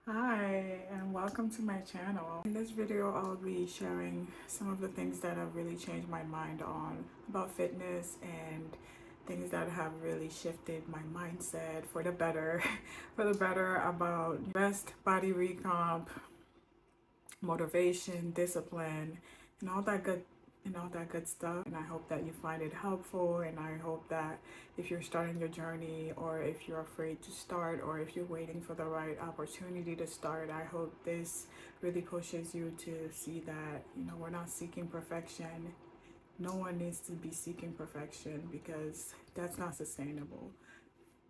Hi and welcome to my channel. In this video I'll be sharing some of the things that have really changed my mind on about fitness and things that have really shifted my mindset for the better for the better about best body recomp, motivation, discipline, and all that good stuff. And I hope that you find it helpful, and I hope that if you're starting your journey, or if you're afraid to start, or if you're waiting for the right opportunity to start, I hope this really pushes you to see that, we're not seeking perfection. No one needs to be seeking perfection because that's not sustainable.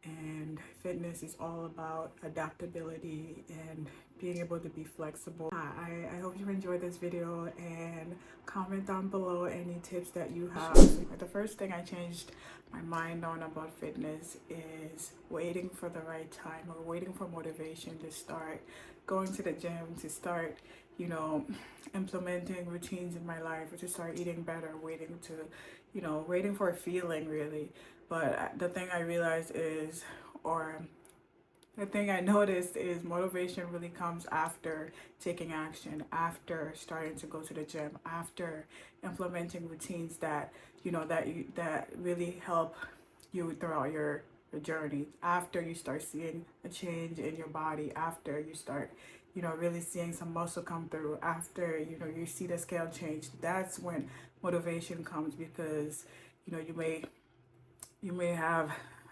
And fitness is all about adaptability and being able to be flexible. I hope you enjoyed this video, and comment down below any tips that you have. The first thing I changed my mind on about fitness is waiting for the right time, or waiting for motivation to start going to the gym, to start implementing routines in my life, or to start eating better, waiting for a feeling really. But the thing I realized is, or the thing I noticed is, motivation really comes after taking action, after starting to go to the gym, after implementing routines that really help you throughout your journey, after you start seeing a change in your body, after you start really seeing some muscle come through, after you see the scale change. That's when motivation comes, because you may have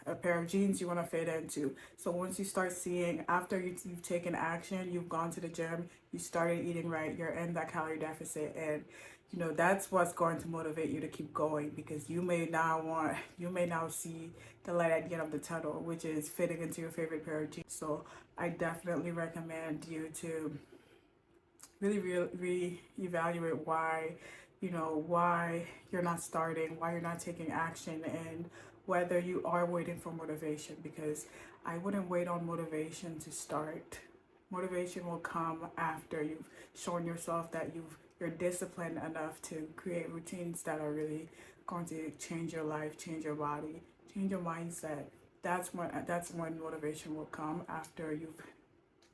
a pair of jeans you want to fit into. So once you start seeing, after you've taken action, you've gone to the gym, you started eating right, you're in that calorie deficit, and that's what's going to motivate you to keep going, because you may now see the light at the end of the tunnel, which is fitting into your favorite pair of jeans. So I definitely recommend you to really re-evaluate why you're not starting, why you're not taking action, and whether you are waiting for motivation. Because I wouldn't wait on motivation to start. Motivation will come after you've shown yourself that you're disciplined enough to create routines that are really going to change your life, change your body, change your mindset. That's when motivation will come, after you've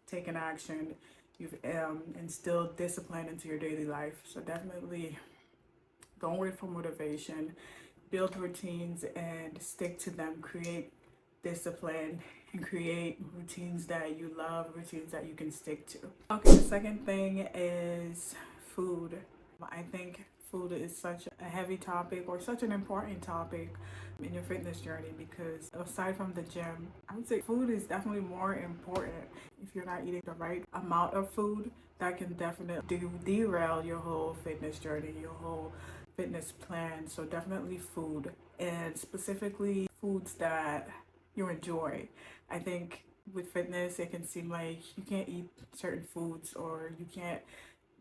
taken action, you've instilled discipline into your daily life. So definitely don't wait for motivation. Build routines and stick to them. Create discipline and create routines that you love, routines that you can stick to. Okay, the second thing is food. I think food is such a heavy topic, or such an important topic in your fitness journey, because aside from the gym, I would say food is definitely more important. If you're not eating the right amount of food, that can definitely derail your whole fitness journey, your whole fitness plan. So definitely food, and specifically foods that you enjoy. I think with fitness, it can seem like you can't eat certain foods, or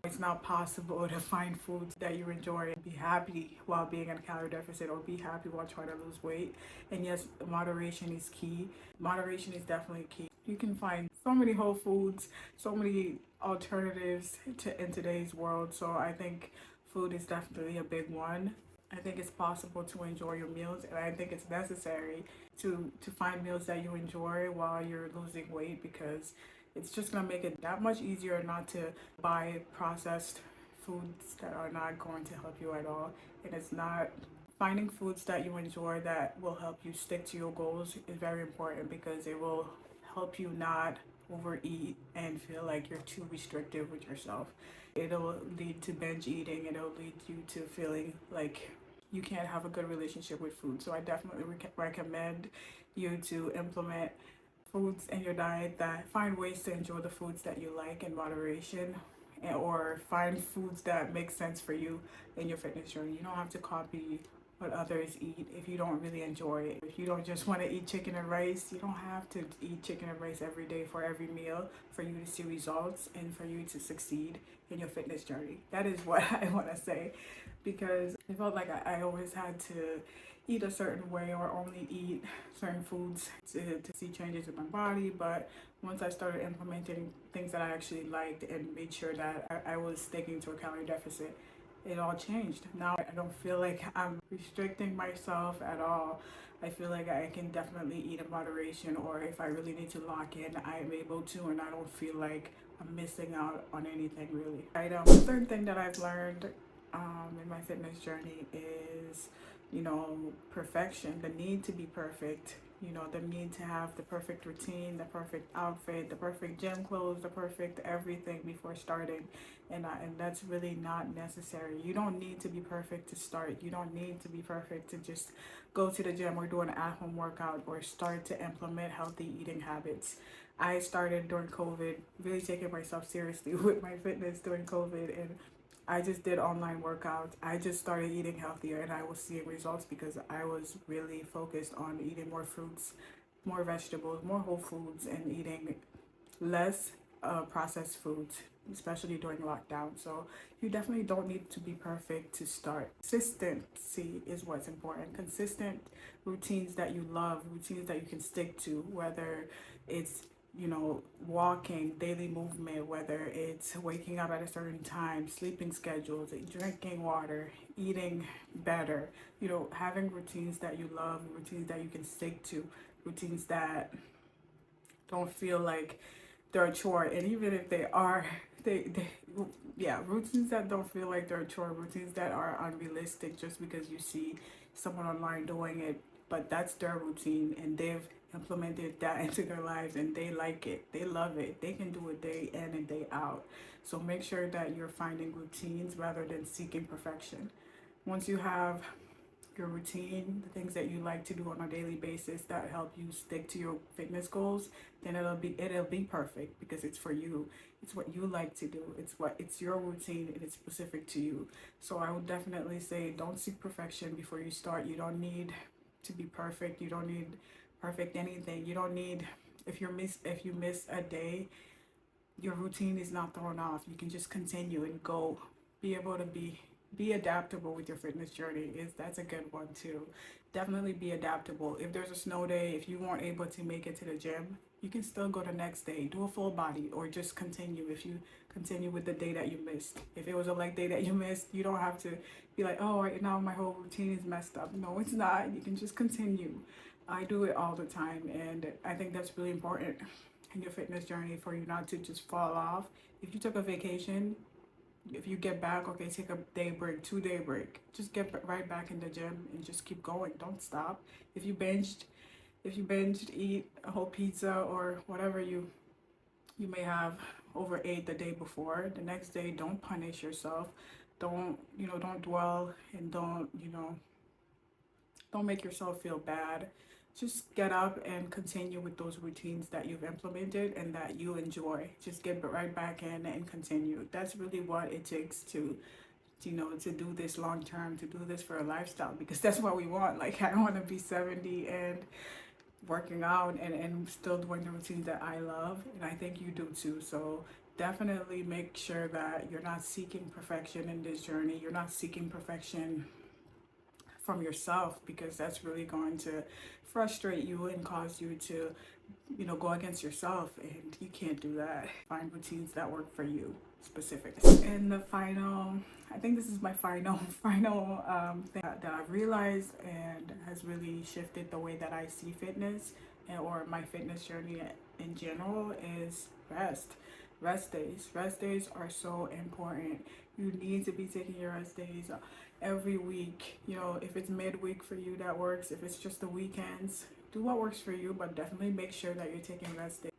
it's not possible to find foods that you enjoy and be happy while being in a calorie deficit, or be happy while trying to lose weight. And yes, moderation is key. Moderation is definitely key. You can find so many whole foods, so many alternatives in today's world. So I think food is definitely a big one. I think it's possible to enjoy your meals, and I think it's necessary to find meals that you enjoy while you're losing weight, because it's just gonna make it that much easier not to buy processed foods that are not going to help you at all. And it's not finding foods that you enjoy that will help you stick to your goals is very important, because it will help you not overeat and feel like you're too restrictive with yourself. It'll lead to binge eating. It'll lead you to feeling like you can't have a good relationship with food. So I definitely recommend you to implement foods in your diet, that find ways to enjoy the foods that you like in moderation, or find foods that make sense for you in your fitness journey. You don't have to copy what others eat if you don't really enjoy it. If you don't just want to eat chicken and rice, you don't have to eat chicken and rice every day for every meal for you to see results and for you to succeed in your fitness journey. That is what I want to say, because I felt like I always had to eat a certain way, or only eat certain foods to see changes in my body. But once I started implementing things that I actually liked, and made sure that I was sticking to a calorie deficit, it all changed. Now I don't feel like I'm restricting myself at all. I feel like I can definitely eat in moderation, or if I really need to lock in, I am able to, and I don't feel like I'm missing out on anything really. Third thing that I've learned in my fitness journey is, perfection, the need to be perfect. The need to have the perfect routine, the perfect outfit, the perfect gym clothes, the perfect everything before starting. And that's really not necessary. You don't need to be perfect to start. You don't need to be perfect to just go to the gym or do an at-home workout or start to implement healthy eating habits. I started during COVID, really taking myself seriously with my fitness during COVID, and I just did online workouts. I just started eating healthier, and I was seeing results because I was really focused on eating more fruits, more vegetables, more whole foods, and eating less processed foods, especially during lockdown. So you definitely don't need to be perfect to start. Consistency is what's important. Consistent routines that you love, routines that you can stick to, whether it's walking, daily movement, whether it's waking up at a certain time, sleeping schedules, drinking water, eating better, having routines that you love, routines that you can stick to, routines that don't feel like they're a chore. And even if they are, they yeah, routines that don't feel like they're a chore, routines that are unrealistic just because you see someone online doing it, but that's their routine and they've implemented that into their lives and they like it, they love it, they can do it day in and day out. So make sure that you're finding routines rather than seeking perfection. Once you have your routine, the things that you like to do on a daily basis that help you stick to your fitness goals, then it'll be perfect because it's for you. It's what you like to do. It's your routine and it's specific to you. So I would definitely say don't seek perfection before you start. You don't need to be perfect. You don't need perfect anything. You don't need if you miss a day, your routine is not thrown off. You can just continue and go. Be able to be adaptable with your fitness journey is that's a good one too. Definitely be adaptable. If there's a snow day, if you weren't able to make it to the gym, you can still go the next day, do a full body, or just continue. If you continue with the day that you missed, if it was a leg day that you missed, you don't have to be like, oh, right now my whole routine is messed up. No, it's not. You can just continue. I do it all the time, and I think that's really important in your fitness journey for you not to just fall off. If you took a vacation, if you get back, okay, take a day break, 2 day break, just get right back in the gym and just keep going. Don't stop. If you binged eat a whole pizza or whatever you may have overate the day before, the next day don't punish yourself. Don't dwell, and don't make yourself feel bad. Just get up and continue with those routines that you've implemented and that you enjoy. Just get right back in and continue. That's really what it takes to do this long term, to do this for a lifestyle, because that's what we want. Like, I don't want to be 70 and working out and still doing the routines that I love, and I think you do too. So definitely make sure that you're not seeking perfection in this journey. You're not seeking perfection from yourself, because that's really going to frustrate you and cause you to go against yourself, and you can't do that. Find routines that work for you specifically. And the final, I think this is my final thing that I've realized and has really shifted the way that I see fitness or my fitness journey in general is rest days are so important. You need to be taking your rest days every week. If it's midweek for you, that works. If it's just the weekends, do what works for you, but definitely make sure that you're taking rest days.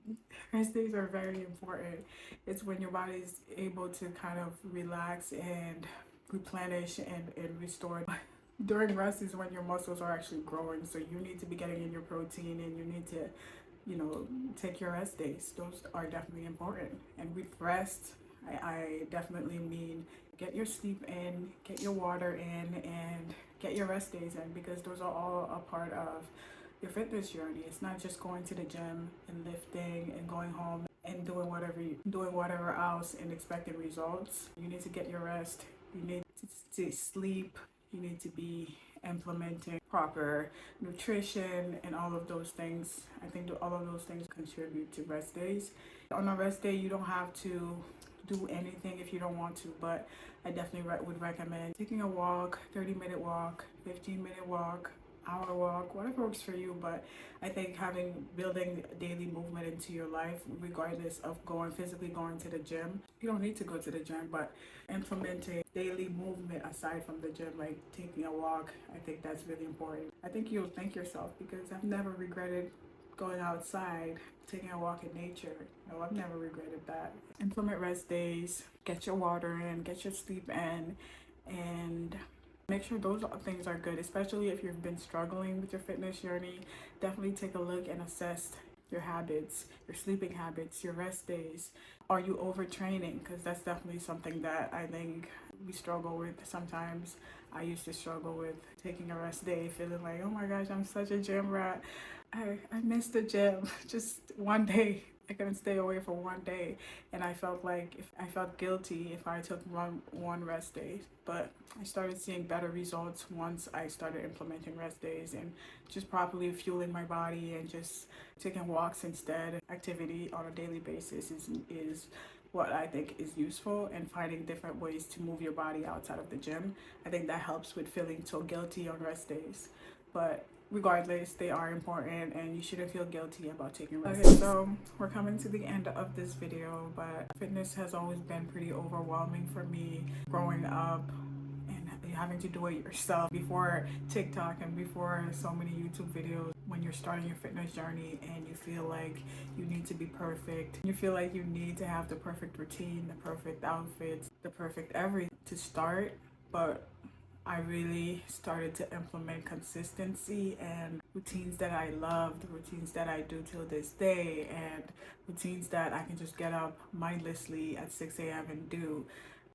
Rest days are very important. It's when your body is able to kind of relax and replenish and restore. During rest is when your muscles are actually growing, so you need to be getting in your protein, and you need to take your rest days. Those are definitely important. And with rest, I definitely mean get your sleep in, get your water in, and get your rest days in, because those are all a part of your fitness journey. It's not just going to the gym and lifting and going home and doing whatever else and expecting results. You need to get your rest. You need to sleep. You need to be implementing proper nutrition and all of those things. I think all of those things contribute to rest days. On a rest day, you don't have to do anything if you don't want to, but I definitely would recommend taking a walk, 30-minute walk, 15-minute walk, hour walk, whatever works for you. But I think building daily movement into your life, regardless of physically going to the gym, you don't need to go to the gym, but implementing daily movement aside from the gym, like taking a walk, I think that's really important. I think you'll thank yourself, because I've never regretted going outside, taking a walk in nature. No, I've never regretted that. Implement rest days, get your water in, get your sleep in, and make sure those things are good, especially if you've been struggling with your fitness journey. Definitely take a look and assess your habits, your sleeping habits, your rest days. Are you overtraining? Because that's definitely something that I think we struggle with sometimes. I used to struggle with taking a rest day, feeling like, oh my gosh, I'm such a gym rat. I missed the gym just one day. I couldn't stay away for one day, and I felt like I felt guilty if I took one rest day. But I started seeing better results once I started implementing rest days and just properly fueling my body and just taking walks instead. Activity on a daily basis is what I think is useful, and finding different ways to move your body outside of the gym. I think that helps with feeling so guilty on rest days. But regardless, they are important, and you shouldn't feel guilty about taking rest. Okay, so we're coming to the end of this video, but fitness has always been pretty overwhelming for me growing up and having to do it yourself before TikTok and before so many YouTube videos. When you're starting your fitness journey and you feel like you need to be perfect, you feel like you need to have the perfect routine, the perfect outfits, the perfect everything to start. But I really started to implement consistency and routines that I loved, routines that I do till this day, and routines that I can just get up mindlessly at 6 a.m. and do.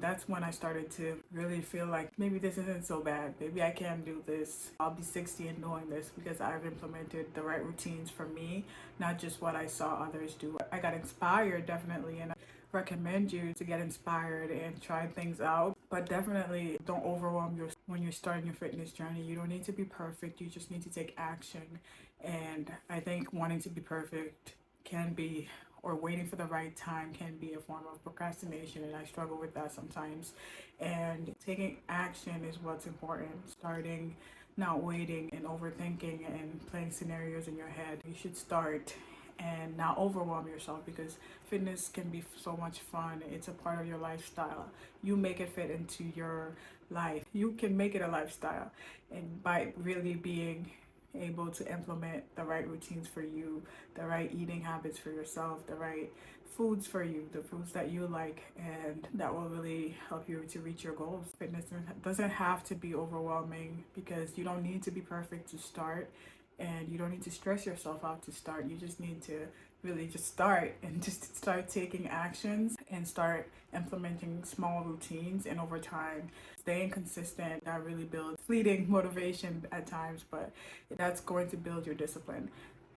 That's when I started to really feel like maybe this isn't so bad. Maybe I can do this. I'll be 60 and knowing this, because I've implemented the right routines for me, not just what I saw others do. I got inspired, definitely, and I recommend you to get inspired and try things out. But definitely don't overwhelm yourself when you're starting your fitness journey. You don't need to be perfect. You just need to take action. And I think wanting to be perfect can be, or waiting for the right time can be, a form of procrastination, and I struggle with that sometimes. And taking action is what's important. Starting, not waiting and overthinking and playing scenarios in your head. You should start and not overwhelm yourself, because fitness can be so much fun. It's a part of your lifestyle. You make it fit into your life. You can make it a lifestyle, and by really being able to implement the right routines for you, the right eating habits for yourself, the right foods for you, the foods that you like, and that will really help you to reach your goals. Fitness doesn't have to be overwhelming, because you don't need to be perfect to start, and you don't need to stress yourself out to start. You just need to really just start, and just start taking actions and start implementing small routines, and over time staying consistent. That really builds fleeting motivation at times, but that's going to build your discipline.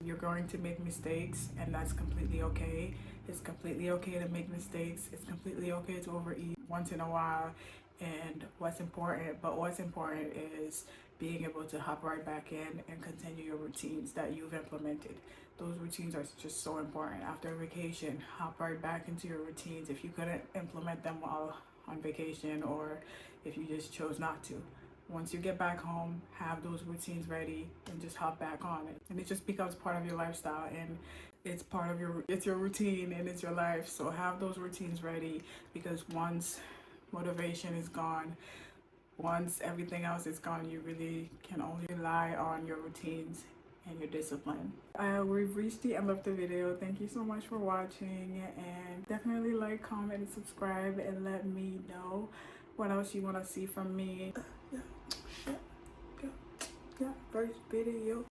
You're going to make mistakes, and that's completely okay. It's completely okay to make mistakes. It's completely okay to overeat once in a while. And what's important is being able to hop right back in and continue your routines that you've implemented. Those routines are just so important. After a vacation, hop right back into your routines if you couldn't implement them while on vacation, or if you just chose not to. Once you get back home, have those routines ready and just hop back on it. And it just becomes part of your lifestyle, and it's your routine and it's your life. So have those routines ready, because once motivation is gone, once everything else is gone, you really can only rely on your routines and your discipline. We've reached the end of the video. Thank you so much for watching, and definitely like, comment, and subscribe, and let me know what else you want to see from me. Yeah, first video.